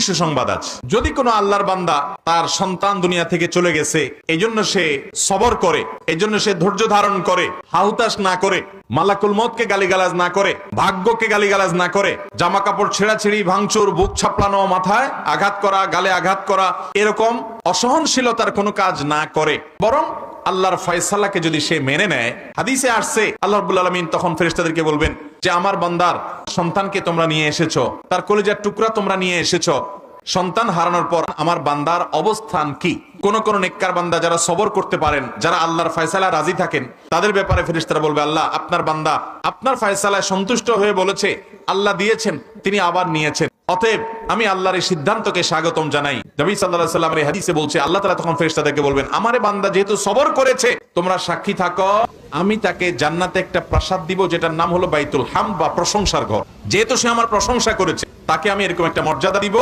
সুসংবাদ আছে। যদি কোনো আল্লাহর বান্দা তার সন্তান দুনিয়া থেকে চলে গেছে, এই জন্য সে সবর করে, এই জন্য সে ধৈর্য ধারণ করে, হাহুতাশ না করে, মালাকুল মউতকে গালিগালাজ না করে, ভাগ্যকে গালিগালাজ না করে, জামা কাপড় ছেঁড়াছিড়ি, ভাঙচুর, বুক ছাপলানো, মাথায় আঘাত করা, গালে আঘাত করা, এরকম অসহনশীলতার কোনো কাজ না করে, বরং আল্লাহর ফয়সালাকে যদি সে মেনে নেয়, হাদিসে আসছে আল্লাহ রাব্বুল আলামিন তখন ফেরেশতাদেরকে বলবেন যে আমার বান্দার সন্তানকে তোমরা নিয়ে এসেছো, তার কলিজার টুকরা তোমরা নিয়ে এসেছো, সন্তান হারানোর পর আমার বান্দার অবস্থান কি? কোন কোন নেককার বান্দা যারা সবর করতে পারেন, যারা আল্লাহর ফয়সালা রাজি থাকেন, তাদের ব্যাপারে ফেরেশতারা বলবে আল্লাহ আপনার বান্দা আপনার ফয়সালায় সন্তুষ্ট হয়ে বলেছে, আল্লাহ দিয়েছেন, তিনি আবার নিয়েছেন, অতএব আমি আল্লাহর এই সিদ্ধান্তকে স্বাগতম জানাই। নবী সাল্লাল্লাহু আলাইহি ওয়াসাল্লামের এই হাদিসে বলছে আল্লাহ তাআলা তখন ফেরেশতাদেরকে বলবেন আমারে বান্দা যেহেতু সবর করেছে, তোমরা সাক্ষী থাকো, আমি তাকে জান্নাতে একটা প্রাসাদ দিব যেটার নাম হলো বাইতুল হামদ বা প্রশংসার ঘর। যেহেতু সে আমার প্রশংসা করেছে, তাকে আমি এরকম একটা মর্যাদা দিব